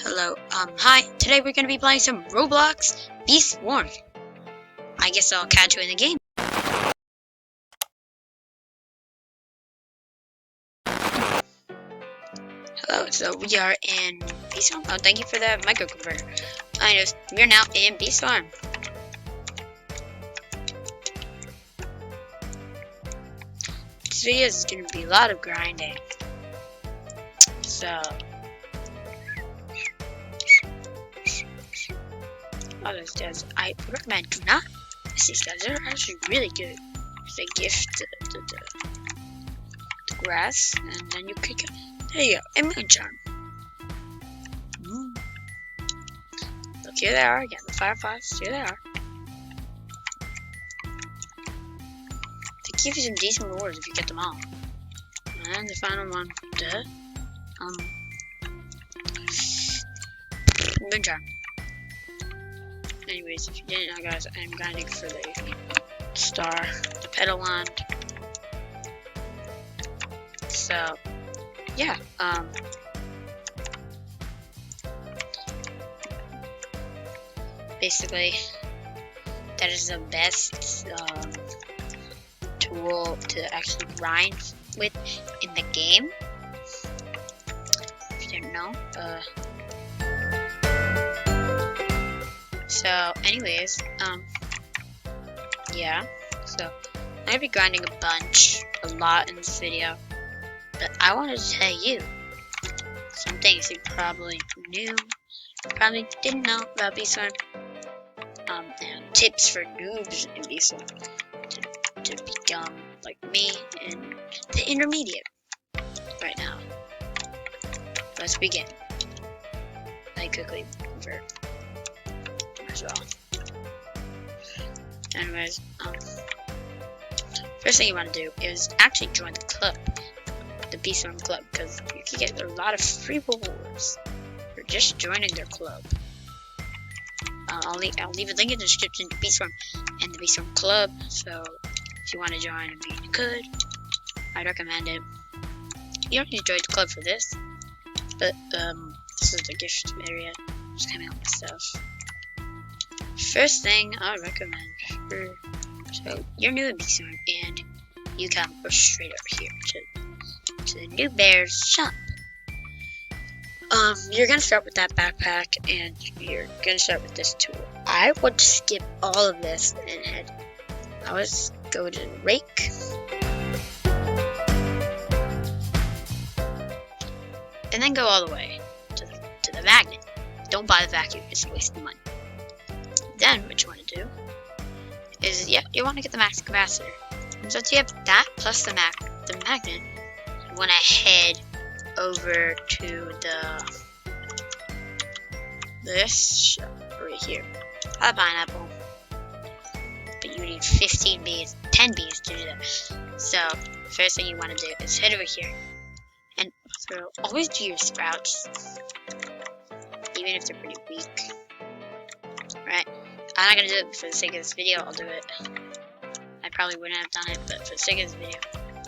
Hello, hi. Today we're gonna be playing some Roblox Beast Swarm. I guess I'll catch you in the game. Hello, so we are in Beast Swarm. Oh, thank you for that micro converter. I know, we're now in Beast Swarm. This video is gonna be a lot of grinding. So, all those guys, I recommend do not miss these guys. They're actually really good. They gift the grass, and then you kick it. There you go, immune charm. Look, here they are again, the fireflies. Here they are. They give you some decent rewards if you get them all. And the final one, immune charm. Anyways, if you didn't know, guys, I'm grinding for the star, the petal wand. So, yeah, basically, that is the best tool to actually grind with in the game. If you didn't know, so anyways, yeah, so I'm gonna be grinding a lot in this video, but I wanted to tell you some things you probably probably didn't know about Beast Swarm, and tips for noobs in Beast Swarm to become like me in the intermediate right now. Let's begin. I quickly convert as well. Anyways, first thing you want to do is actually join the club, the Beast Swarm club, because you can get a lot of free rewards for just joining their club. I'll leave a link in the description to Beast Swarm and the Beast Swarm club, so if you want to join, you could. I'd recommend it. You don't need to join the club for this, but this is the gift area. Just coming up with stuff. First thing I recommend, so you're new in Beast Swarm and you come straight over here to the New Bear's shop. You're gonna start with that backpack and you're gonna start with this tool. I would skip all of this and go to the rake. And then go all the way to the magnet. Don't buy the vacuum, it's a waste of money. Then what you want to do is, you want to get the max capacitor. And since you have that plus the magnet, you want to head over to this shop right here. Buy a pineapple, but you need 15 bees, 10 bees to do that. So first thing you want to do is head over here, and always do your sprouts, even if they're pretty weak. Right? I'm not gonna do it for the sake of this video. I'll do it. I probably wouldn't have done it, but for the sake of this video,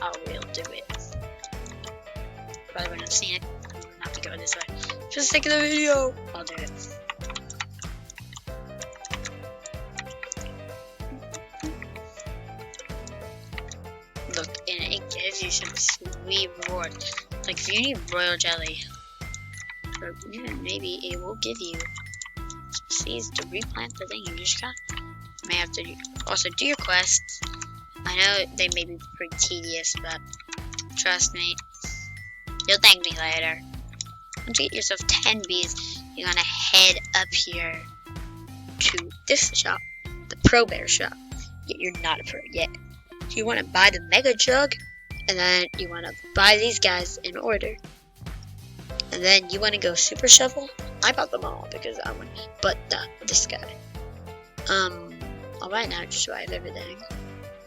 I will do it. Probably wouldn't have seen it. I would not be going this way. For the sake of the video, I'll do it. Look, and it gives you some sweet rewards. Like if you need royal jelly, or even maybe it will give you some seeds to replant the thing you just got. You may have to also do your quests. I know they may be pretty tedious, but trust me, you'll thank me later. Once you get yourself 10 bees, you're gonna head up here to this shop, the Pro Bear shop. Yet you're not a pro yet. So you want to buy the Mega Jug, and then you want to buy these guys in order. And then you want to go Super Shovel. I bought them all because I want, but this guy. I'll buy it now just so I have everything.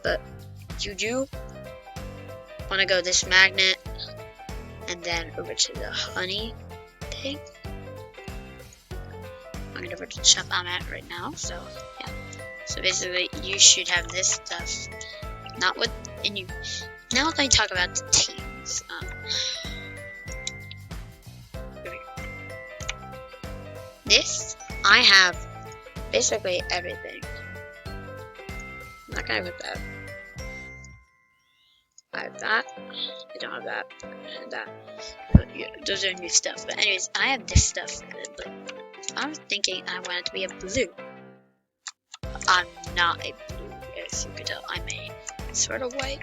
But you do want to go this magnet, and then over to the honey thing. I'm gonna over to the shop I'm at right now. So yeah. So basically, you should have this stuff. Not what, and you. Now let me talk about the teams. This, I have basically everything. I'm not gonna put that. I have that. I don't have that. And that. But yeah, those are new stuff. But anyways, I have this stuff. But I was thinking I wanted to be a blue. I'm not a blue, as you could tell. I'm a sort of white.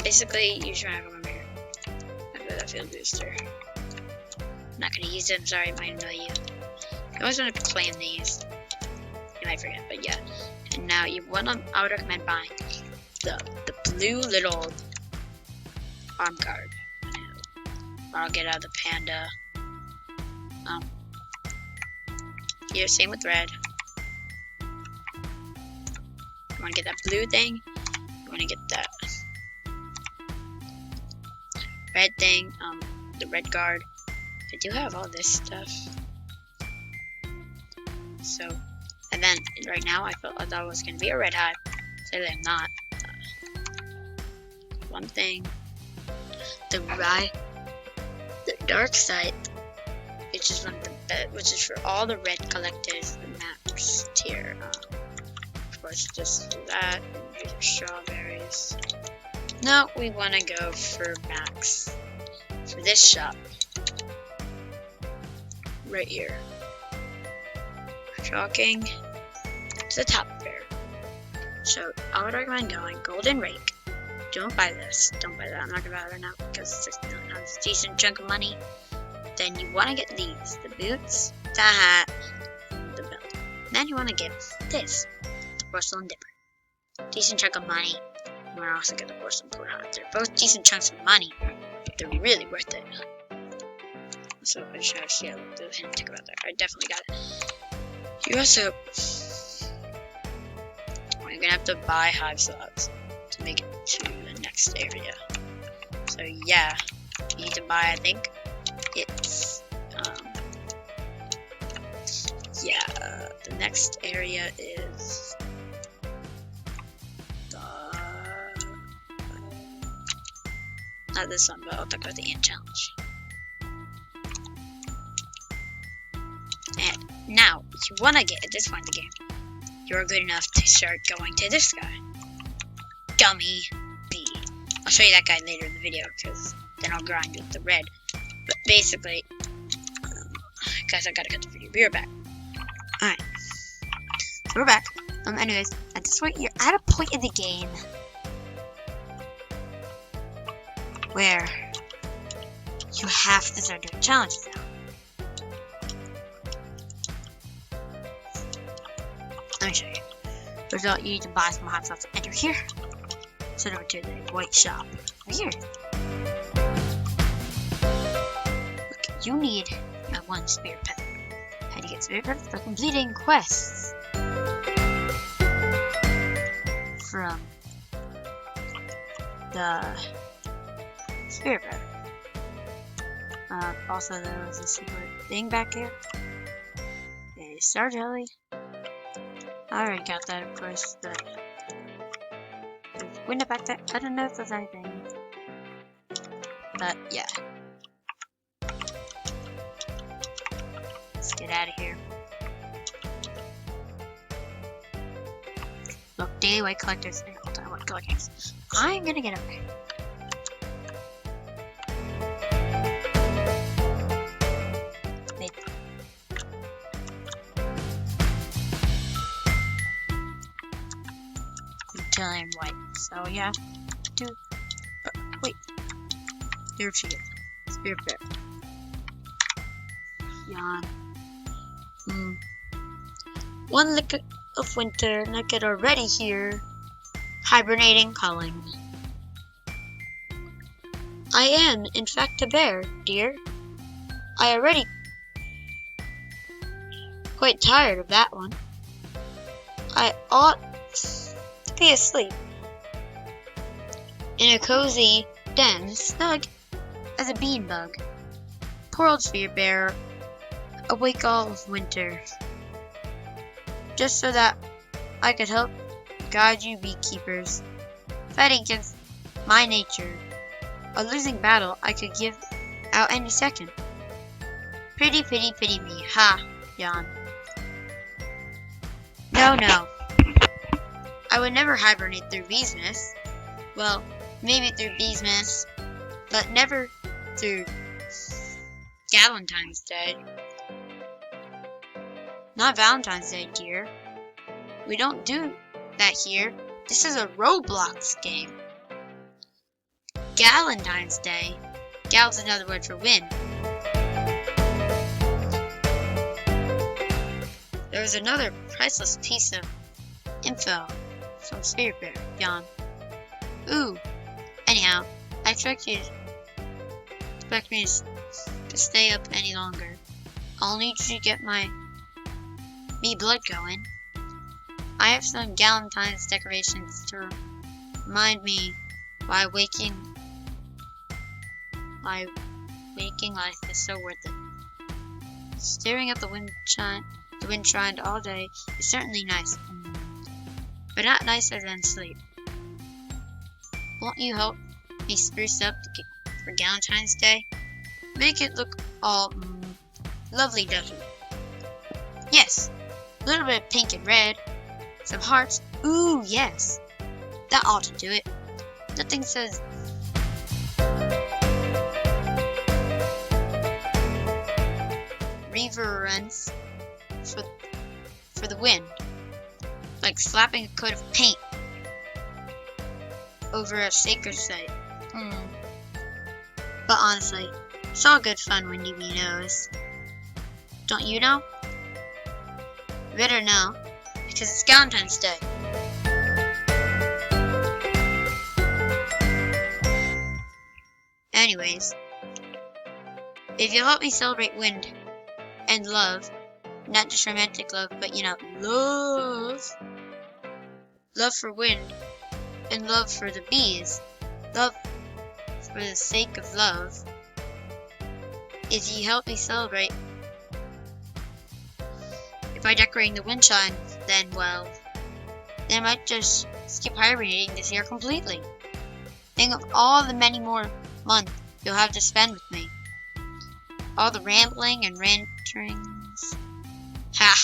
Basically, use your remember here. I've got that field booster. I'm not gonna use it. I'm sorry, it might annoy you. You always want to claim these. You might forget, but yeah. And now you want to. I would recommend buying the blue little arm guard. I'll get out of the panda. Here, same with red. You want to get that blue thing. You want to get that red thing. The red guard. I do have all this stuff. So, and then right now I thought it was gonna be a red hive. Sadly, I'm not. One thing. The dark side, which is one of the best, which is for all the red collectors, the max tier. Of course, just do that. And these are strawberries. No, we want to go for max for this shop right here. Talking to the top there. So I would recommend going golden rake. Don't buy this. Don't buy that. I'm not gonna buy it right now because it's a decent chunk of money. Then you want to get these: the boots, the hat, and the belt. Then you want to get this: the porcelain dipper. Decent chunk of money. You want to also get the porcelain port hat. They're both decent chunks of money, but they're really worth it. So I just have to see a little hint about that. I definitely got it. You also, you're gonna have to buy hive slots to make it to the next area. So yeah, you need to buy, I think it's, the next area is not this one, but I'll talk about the ant challenge. And now, you want to get at this point in the game, you're good enough to start going to this guy. Dummy B. I'll show you that guy later in the video, because then I'll grind with the red. But basically, guys, I gotta cut the video. Be right back. Alright. So we're back. Anyways, at this point, you're at a point in the game where you have to start doing challenges now. Let me show you. First of all, you need to buy some hot sauce. Enter here. Send over to the white shop. Right here. Look, you need one spirit pet. How do you get spirit pets? By completing quests from the spirit pet. Also, there was a secret thing back here. A star jelly. I already got that, of course, but there's window back there. I don't know if there's anything, but yeah. Let's get out of here. Look, daily white collectors and all-time white collectors. I'm gonna get over here. I'm white, so yeah. Wait, there she is. Spirit bear. Yawn. One lick of winter, look at already here. Hibernating, calling. I am, in fact, a bear, dear. I already quite tired of that one. I ought to be asleep in a cozy den, snug as a bean bug. Poor old spirit bear, awake all of winter, just so that I could help guide you beekeepers, fighting against my nature, a losing battle I could give out any second. Pity, pity, pity me, ha, yawn. Oh no. I would never hibernate through Beesmas. Well, maybe through Beesmas, but never through Valentine's Day. Not Valentine's Day, dear. We don't do that here. This is a Roblox game. Galentine's Day. Gal's another word for win. There was another priceless piece of info from Spirit Bear. Yawn. Ooh. Anyhow, I expect me to stay up any longer. I'll need you to get me blood going. I have some Galentine's decorations to remind me why waking life is so worth it. Staring at the wind shined all day is certainly nice, but not nicer than sleep. Won't you help me spruce up for Galentine's Day? Make it look all lovely-dovey. Yes, a little bit of pink and red, some hearts. Ooh, yes, that ought to do it. Nothing says reverence for the wind, like slapping a coat of paint over a sacred site. But honestly, it's all good fun when you knows. Don't you know? You better know, because it's Galentine's Day. Anyways, if you'll help me celebrate wind and love, not just romantic love, but love for wind and love for the bees, love for the sake of love. If you help me celebrate by decorating the windchime, then I might just skip hibernating this year completely. Think of all the many more months you'll have to spend with me. All the rambling and ranterings. Ha!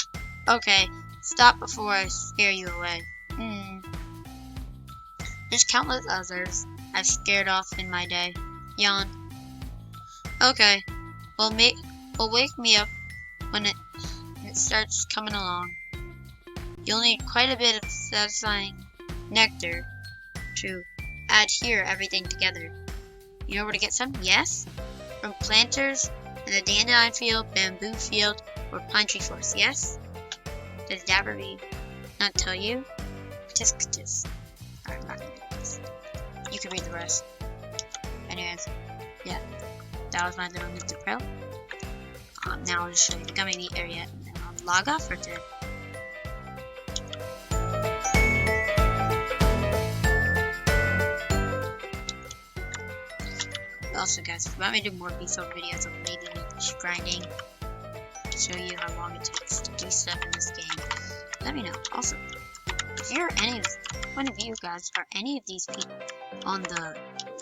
Okay, stop before I scare you away. There's countless others I've scared off in my day. Yawn. Okay, well wake me up when it starts coming along. You'll need quite a bit of satisfying nectar to adhere everything together. You know where to get some? Yes? From planters in the dandelion field, bamboo field, or pine tree forest. Yes? Does Dabberby not tell you? Katis. Alright, I'm not gonna do this. You can read the rest. Anyways, yeah. That was my little Mr. Pro. Now I'll just show you the gummy meat area and then I'll log off for today. Also guys, if you want me to do more episode videos of maybe just grinding to show you how long it takes to do stuff in this game, let me know. Also, if you're one of you guys are any of these people on the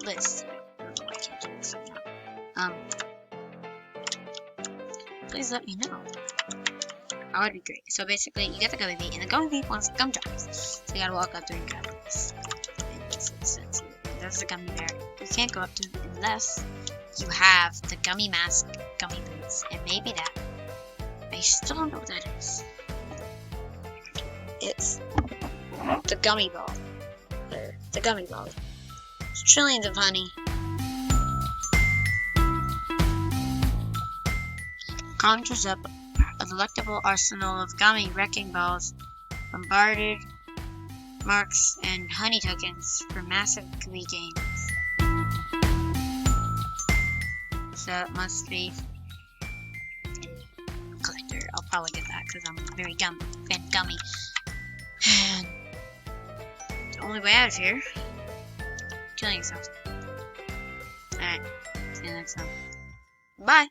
list, I don't know why I can't do this right now. Please let me know. That would be great. So basically, you get the gummy beat, and the gummy beat wants gumdrops. So you gotta walk up to and grab this. There's the gummy bear. You can't go up to him unless you have the gummy mask, gummy boots, and maybe that. I still don't know what that is. It's the gummy ball. There, the gummy ball. It's trillions of honey. Conjures up a delectable arsenal of gummy wrecking balls, bombarded marks, and honey tokens for massive gooey gains. So it must be a collector. I'll probably get that because I'm very fan gummy. And the only way out of here, killing yourself. Alright, see you next time. Bye!